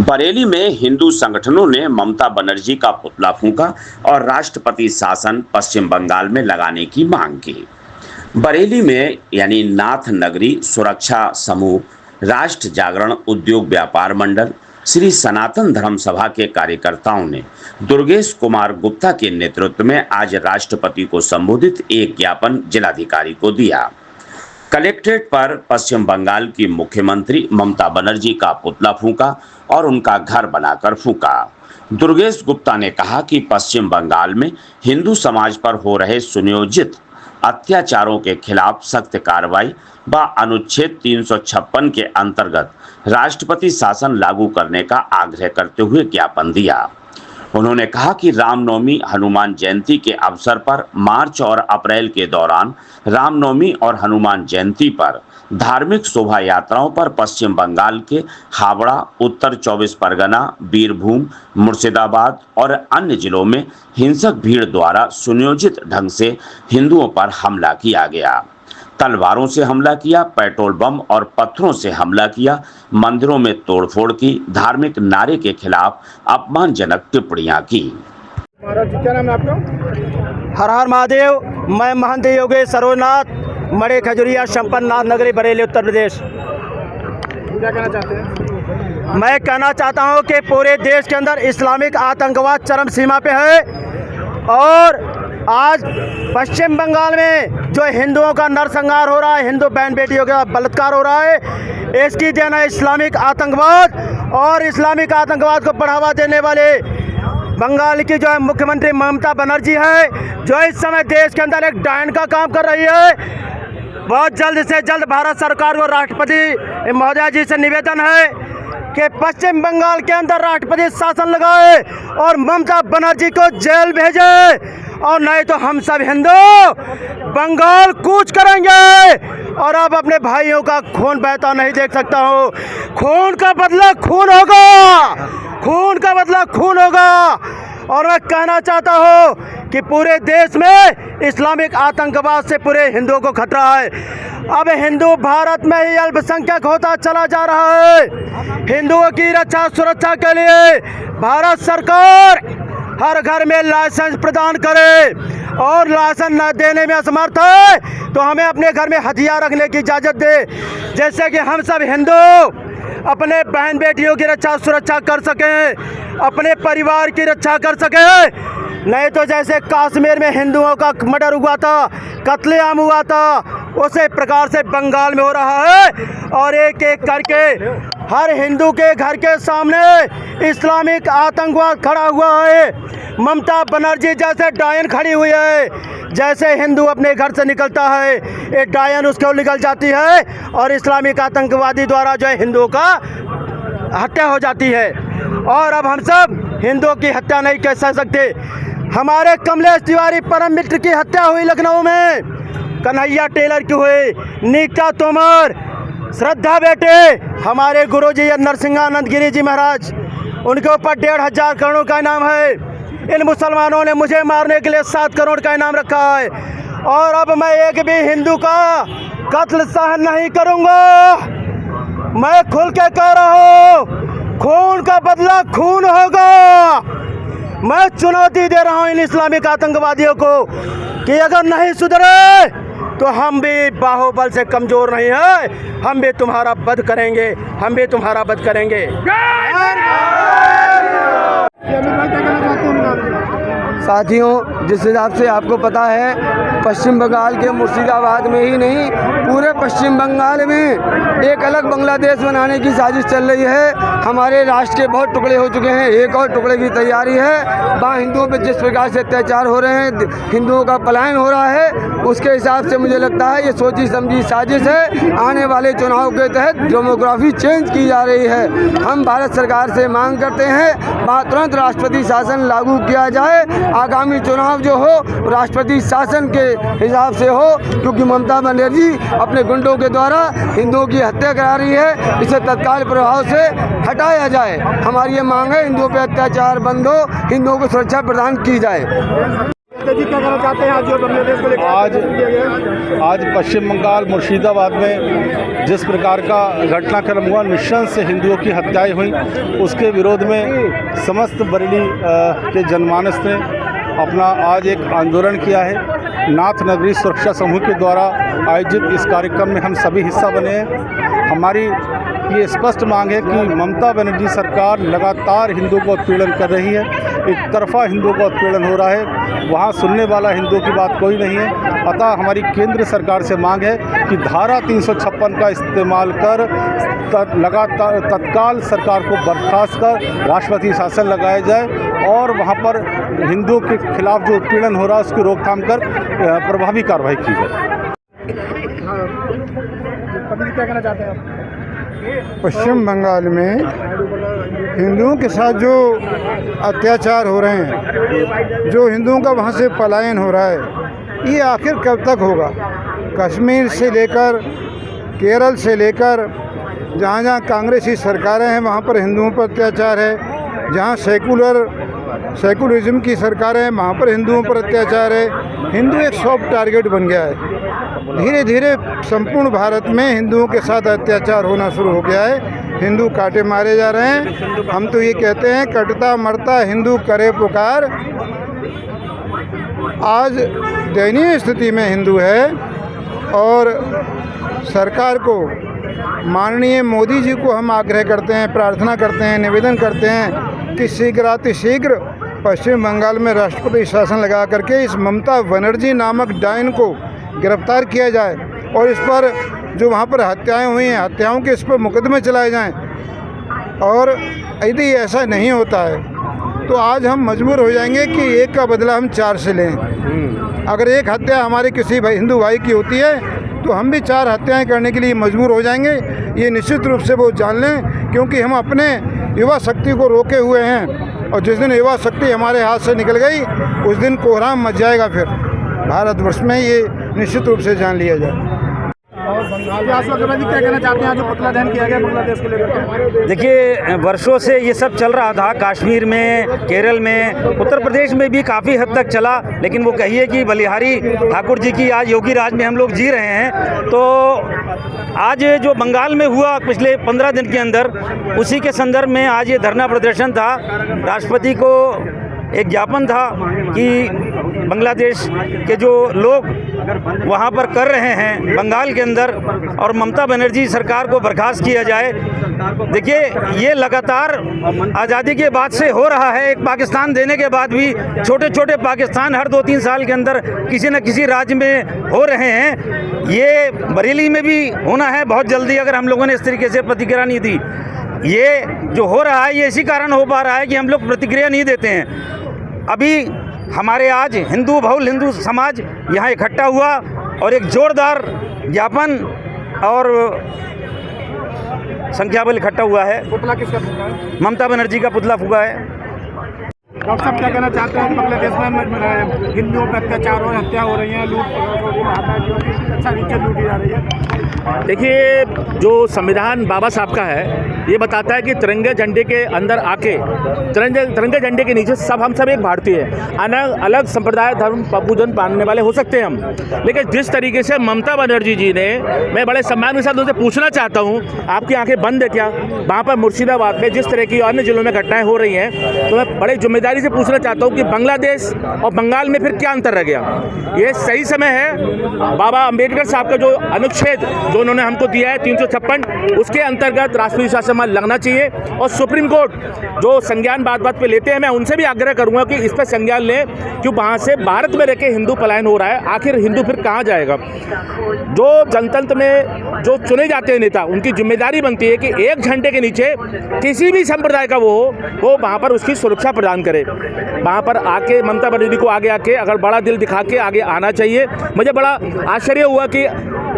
बरेली में हिंदू संगठनों ने ममता बनर्जी का पुतला फूंका और राष्ट्रपति शासन पश्चिम बंगाल में लगाने की मांग की। बरेली में यानी नाथ नगरी सुरक्षा समूह, राष्ट्र जागरण उद्योग व्यापार मंडल, श्री सनातन धर्म सभा के कार्यकर्ताओं ने दुर्गेश कुमार गुप्ता के नेतृत्व में आज राष्ट्रपति को संबोधित एक ज्ञापन जिलाधिकारी को दिया। कलेक्ट्रेट पर पश्चिम बंगाल की मुख्यमंत्री ममता बनर्जी का पुतला फूंका और उनका घर बनाकर फूंका। दुर्गेश गुप्ता ने कहा कि पश्चिम बंगाल में हिंदू समाज पर हो रहे सुनियोजित अत्याचारों के खिलाफ सख्त कार्रवाई व अनुच्छेद 356 के अंतर्गत राष्ट्रपति शासन लागू करने का आग्रह करते हुए ज्ञापन दिया। उन्होंने कहा कि रामनवमी, हनुमान जयंती के अवसर पर मार्च और अप्रैल के दौरान रामनवमी और हनुमान जयंती पर धार्मिक शोभा यात्राओं पर पश्चिम बंगाल के हावड़ा, उत्तर 24 परगना, बीरभूम, मुर्शिदाबाद और अन्य जिलों में हिंसक भीड़ द्वारा सुनियोजित ढंग से हिंदुओं पर हमला किया गया। तलवारों से हमला किया, पेट्रोल बम और पत्थरों से हमला किया, मंदिरों में तोड़फोड़ की, धार्मिक नारे के खिलाफ अपमानजनक टिप्पणियां की। क्या नाम है आपका? हर हर महादेव। मैं महंत योगेश सरोजनाथ, मड़े खजुरिया, संपन्न नाथ नगरी, बरेली, उत्तर प्रदेश। क्या कहना चाहते हैं? मैं कहना चाहता हूं कि पूरे देश के अंदर इस्लामिक आतंकवाद चरम सीमा पे है और आज पश्चिम बंगाल में जो हिंदुओं का नरसंहार हो रहा है, हिंदू बहन बेटियों का बलात्कार हो रहा है, इसकी देन है इस्लामिक आतंकवाद। और इस्लामिक आतंकवाद को बढ़ावा देने वाले बंगाल की जो है मुख्यमंत्री ममता बनर्जी है, जो इस समय देश के अंदर एक डायन का काम कर रही है। बहुत जल्द से जल्द भारत सरकार को राष्ट्रपति महोदय जी से निवेदन है कि पश्चिम बंगाल के अंदर राष्ट्रपति शासन लगाए और ममता बनर्जी को जेल भेजे, और नहीं तो हम सब हिंदू बंगाल कूच करेंगे। और अब अपने भाइयों का खून बहता नहीं देख सकता हूँ। खून का बदला खून होगा, खून का बदला खून होगा। और मैं कहना चाहता हूँ कि पूरे देश में इस्लामिक आतंकवाद से पूरे हिंदुओं को खतरा है। अब हिंदू भारत में ही अल्पसंख्यक होता चला जा रहा है। हिंदुओं की रक्षा सुरक्षा के लिए भारत सरकार हर घर में लाइसेंस प्रदान करे, और लाइसेंस न देने में असमर्थ है तो हमें अपने घर में हथियार रखने की इजाज़त दे, जैसे कि हम सब हिंदू अपने बहन बेटियों की रक्षा सुरक्षा कर सकें, अपने परिवार की रक्षा कर सकें। नहीं तो जैसे कश्मीर में हिंदुओं का मर्डर हुआ था, कत्लेआम हुआ था, उसी प्रकार से बंगाल में हो रहा है। और एक एक करके हर हिंदू के घर के सामने इस्लामिक आतंकवाद खड़ा हुआ है। ममता बनर्जी जैसे डायन खड़ी हुई है। जैसे हिंदू अपने घर से निकलता है, ये डायन उसको निकल जाती है और इस्लामिक आतंकवादी द्वारा जो है हिंदुओं का हत्या हो जाती है। और अब हम सब हिंदुओं की हत्या नहीं कर सकते। हमारे कमलेश तिवारी परम मित्र की हत्या हुई लखनऊ में, कन्हैया टेलर की हुई, नीता तोमर, श्रद्धा बेटे, हमारे गुरुजी नरसिंहानंद गिरी जी महाराज, उनके ऊपर 1,500 करोड़ का इनाम है। इन मुसलमानों ने मुझे मारने के लिए 7 करोड़ का इनाम रखा है। और अब मैं एक भी हिंदू का कत्ल सहन नहीं करूंगा। मैं खुल के कह रहा हूँ, खून का बदला खून होगा। मैं चुनौती दे रहा हूँ इन इस्लामिक आतंकवादियों को कि अगर नहीं सुधरे तो हम भी बाहुबल से कमजोर नहीं है, हम भी तुम्हारा वध करेंगे, हम भी तुम्हारा वध करेंगे। साथियों, जिस हिसाब से आपको पता है, पश्चिम बंगाल के मुर्शिदाबाद में ही नहीं, पूरे पश्चिम बंगाल में एक अलग बांग्लादेश बनाने की साजिश चल रही है। हमारे राष्ट्र के बहुत टुकड़े हो चुके हैं, एक और टुकड़े की तैयारी है। वहाँ हिंदुओं पर जिस प्रकार से अत्याचार हो रहे हैं, हिंदुओं का पलायन हो रहा है, उसके हिसाब से मुझे लगता है ये सोची समझी साजिश है। आने वाले चुनाव के तहत डेमोग्राफी चेंज की जा रही है। हम भारत सरकार से मांग करते हैं तुरंत राष्ट्रपति शासन लागू किया जाए। आगामी चुनाव जो हो राष्ट्रपति शासन के हिसाब से हो, क्योंकि ममता बनर्जी अपने गुंडों के द्वारा हिंदुओं की हत्या करा रही है। इसे तत्काल प्रभाव से हटाया जाए। हमारी ये मांग है, हिंदुओं पर अत्याचार बंद हो, हिंदुओं को सुरक्षा प्रदान की जाए। नमस्ते जी, क्या कहना चाहते हैं आज जो बांग्लादेश को लेकर आज पश्चिम बंगाल मुर्शिदाबाद में जिस प्रकार का घटनाक्रम हुआ, नृशंस से हिंदुओं की हत्याएं हुई, उसके विरोध में समस्त बरेली के जनमानस ने अपना आज एक आंदोलन किया है। नाथ नगरी सुरक्षा समूह के द्वारा आयोजित इस कार्यक्रम में हम सभी हिस्सा बने हैं। हमारी ये स्पष्ट मांग है कि ममता बनर्जी सरकार लगातार हिंदुओं को उत्पीड़न कर रही है। एक तरफा हिंदुओं का उत्पीड़न हो रहा है, वहाँ सुनने वाला हिंदुओं की बात कोई नहीं है। अतः हमारी केंद्र सरकार से मांग है कि धारा 356 का इस्तेमाल कर लगातार तत्काल सरकार को बर्खास्त कर राष्ट्रपति शासन लगाया जाए और वहाँ पर हिंदुओं के खिलाफ जो उत्पीड़न हो रहा है उसकी रोकथाम कर प्रभावी कार्रवाई की जाए। क्या कहना चाहते हैं आप? पश्चिम बंगाल में हिंदुओं के साथ जो अत्याचार हो रहे हैं, जो हिंदुओं का वहाँ से पलायन हो रहा है, ये आखिर कब तक होगा? कश्मीर से लेकर केरल से लेकर जहाँ जहाँ कांग्रेसी सरकारें हैं वहाँ पर हिंदुओं पर अत्याचार है। जहाँ सेकुलरिज्म की सरकारें हैं वहाँ पर हिंदुओं पर अत्याचार है। हिंदू एक सॉफ्ट टारगेट बन गया है। धीरे धीरे संपूर्ण भारत में हिंदुओं के साथ अत्याचार होना शुरू हो गया है। हिंदू काटे मारे जा रहे हैं। हम तो ये कहते हैं, कटता मरता हिंदू करे पुकार। आज दयनीय स्थिति में हिंदू है और सरकार को, माननीय मोदी जी को हम आग्रह करते हैं, प्रार्थना करते हैं, निवेदन करते हैं कि शीघ्रातिशीघ्र पश्चिम बंगाल में राष्ट्रपति शासन लगा करके इस ममता बनर्जी नामक डायन को गिरफ्तार किया जाए और इस पर जो वहाँ पर हत्याएं हुई हैं, हत्याओं के इस पर मुकदमे चलाए जाएं। और यदि ऐसा नहीं होता है तो आज हम मजबूर हो जाएंगे कि एक का बदला हम 4 से लें। अगर एक हत्या हमारे किसी हिंदू भाई की होती है तो हम भी 4 हत्याएं करने के लिए मजबूर हो जाएंगे। ये निश्चित रूप से वो जान लें, क्योंकि हम अपने युवा शक्ति को रोके हुए हैं और जिस दिन युवा शक्ति हमारे हाथ से निकल गई उस दिन कोहराम मच जाएगा फिर भारतवर्ष में। ये निश्चित रूप से जान लिया जाए। और बंगाल क्या कहना चाहते हैं जो पुतला दहन किया गया बांग्लादेश को लेकर? देखिए, वर्षों से ये सब चल रहा था। कश्मीर में, केरल में, उत्तर प्रदेश में भी काफ़ी हद तक चला, लेकिन वो कहिए कि बलिहारी ठाकुर जी की आज योगी राज में हम लोग जी रहे हैं। तो आज जो बंगाल में हुआ पिछले 15 दिन के अंदर, उसी के संदर्भ में आज ये धरना प्रदर्शन था। राष्ट्रपति को एक ज्ञापन था कि बांग्लादेश के जो लोग वहाँ पर कर रहे हैं बंगाल के अंदर, और ममता बनर्जी सरकार को बर्खास्त किया जाए। देखिए, ये लगातार आज़ादी के बाद से हो रहा है। एक पाकिस्तान देने के बाद भी छोटे छोटे पाकिस्तान हर 2-3 साल के अंदर किसी न किसी राज्य में हो रहे हैं। ये बरेली में भी होना है बहुत जल्दी, अगर हम लोगों ने इस तरीके से प्रतिक्रिया नहीं दी। ये जो हो रहा है ये इसी कारण हो पा रहा है कि हम लोग प्रतिक्रिया नहीं देते हैं। अभी हमारे आज हिंदू बहुल हिंदू समाज यहाँ इकट्ठा हुआ और एक जोरदार ज्ञापन और संख्या बल इकट्ठा हुआ है। पुतला किसका फूका है? ममता बनर्जी का पुतला फूका है। डॉक्टर साहब क्या कहना चाहते हैं? बांग्लादेश में हिंदुओं पर अत्याचार और हत्या हो रही है, लूट लूटी जा रही है। देखिए, जो संविधान बाबा साहब का है ये बताता है कि तिरंगे झंडे के अंदर आके, तिरंगे झंडे के नीचे हम सब एक भारतीय है। अलग संप्रदाय धर्म पूजन मानने वाले हो सकते हैं हम, लेकिन जिस तरीके से ममता बनर्जी जी ने, मैं बड़े सम्मान के साथ उनसे पूछना चाहता हूँ, आपकी आंखें बंद है क्या? वहाँ पर मुर्शिदाबाद में जिस तरह की अन्य जिलों में घटनाएं हो रही हैं, तो मैं बड़े जिम्मेदारी से पूछना चाहता हूँ कि बांग्लादेश और बंगाल में फिर क्या अंतर रह गया? ये सही समय है बाबा अम्बेडकर साहब का जो अनुच्छेद जो उन्होंने हमको दिया है 356, उसके अंतर्गत राष्ट्रपति शासन लगना चाहिए। और सुप्रीम कोर्ट जो संज्ञान बात पे लेते हैं, मैं उनसे भी आग्रह करूंगा कि इस पर संज्ञान लें, क्यों वहाँ से भारत में रहकर हिंदू पलायन हो रहा है। आखिर हिंदू फिर कहाँ जाएगा? जो जनतंत्र में जो चुने जाते हैं नेता, उनकी जिम्मेदारी बनती है कि एक झंडे के नीचे किसी भी संप्रदाय का वो वहाँ पर उसकी सुरक्षा प्रदान करे। वहाँ पर आके ममता बनर्जी को आगे आके अगर बड़ा दिल दिखा के आगे आना चाहिए। मुझे बड़ा आश्चर्य हुआ कि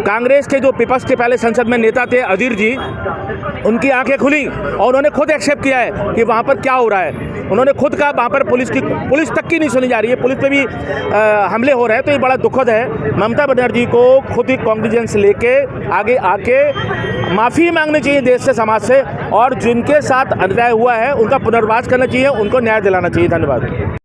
कांग्रेस के जो विपक्ष के पहले संसद में नेता थे अजीर जी, उनकी आंखें खुली और उन्होंने खुद एक्सेप्ट किया है कि वहाँ पर क्या हो रहा है। उन्होंने खुद कहा वहाँ पर पुलिस तक की नहीं सुनी जा रही है, पुलिस पे भी हमले हो रहे हैं। तो ये बड़ा दुखद है। ममता बनर्जी को खुद ही कॉन्ग्रेजेंस लेके आगे आके माफ़ी मांगनी चाहिए देश से, समाज से, और जिनके साथ अन्याय हुआ है उनका पुनर्वास करना चाहिए, उनको न्याय दिलाना चाहिए। धन्यवाद।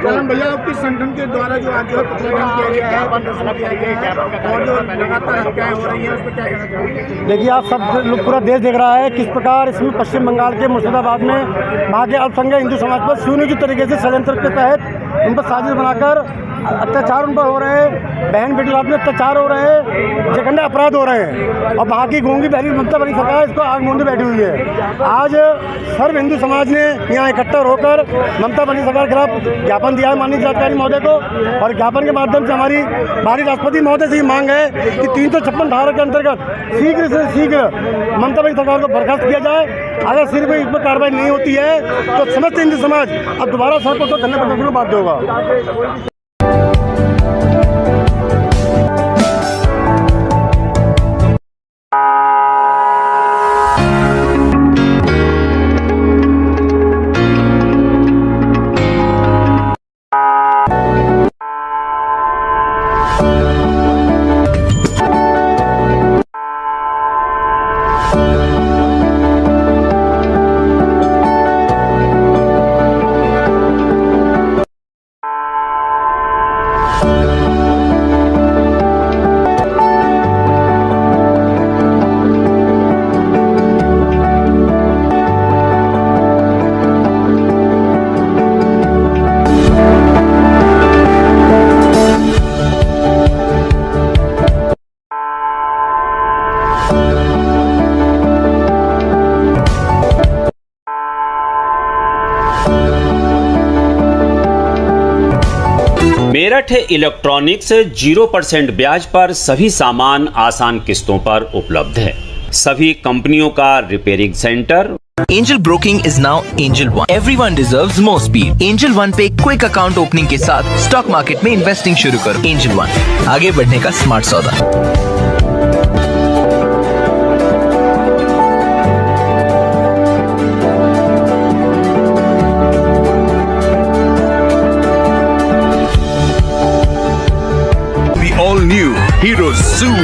कलम भैया आपके संगठन के द्वारा जो आज जो प्रतिबंध किया गया है और जो लगातार हत्याएं हो रही हैं उस पर क्या कहना चाहोगे? देखिए, आप सब लोग पूरा देश देख रहा है किस प्रकार इसमें पश्चिम बंगाल के मुर्शिदाबाद में वहाँ के अल्पसंख्यक हिंदू समाज पर सुनियोजित तरीके से षड्यंत्र के तहत उन पर साजिश बनाकर अत्याचार उन पर हो रहे हैं, बहन बेटी साथ में अत्याचार हो रहे हैं, जघन्य अपराध हो रहे हैं। और वहाँ की गूंगी बहरी ममता बनी सरकार इसको आग मूंदे बैठी हुई है। आज सर्व हिंदू समाज ने यहाँ इकट्ठा होकर ममता बनी सरकार के खिलाफ ज्ञापन दिया है माननीय जिलाधिकारी महोदय को, और ज्ञापन के माध्यम से हमारी भारतीय राष्ट्रपति महोदय से ये मांग है कि 356 धारा के अंतर्गत शीघ्र से शीघ्र ममता बनी सरकार को बर्खास्त किया जाए। अगर सिर्फ इस पर कार्रवाई नहीं होती है तो समस्त हिंदू समाज अब दोबारा सड़कों पर धरने प्रदर्शन को बाध्य होगा। मेरठ इलेक्ट्रॉनिक्स 0% ब्याज पर सभी सामान आसान किस्तों पर उपलब्ध है। सभी कंपनियों का repairing centre. Angel Broking is now Angel One. Everyone deserves more speed. Angel One पे क्विक अकाउंट ओपनिंग के साथ स्टॉक मार्केट में इन्वेस्टिंग शुरू करो। Angel One, आगे बढ़ने का स्मार्ट सौदा। ऑल न्यू हीरो ज़ूम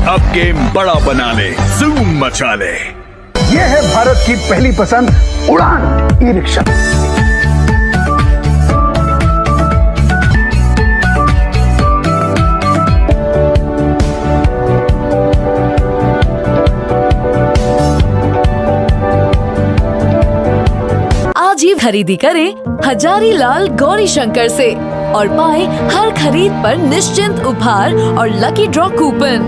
अब गेम बड़ा बना ले, ज़ूम मचा ले। ये है भारत की पहली पसंद उड़ान ई-रिक्शा। आज ही खरीदी करें हजारीलाल गौरी शंकर से और पाएं हर खरीद पर निश्चिंत उपहार और lucky draw coupon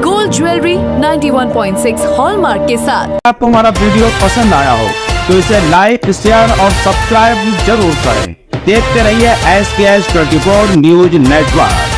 gold jewellery 91.6 hallmark के साथ। आपको हमारा वीडियो पसंद आया हो तो इसे लाइक, शेयर और सब्सक्राइब जरूर करें। देखते रहिए SKS 24 न्यूज नेटवर्क।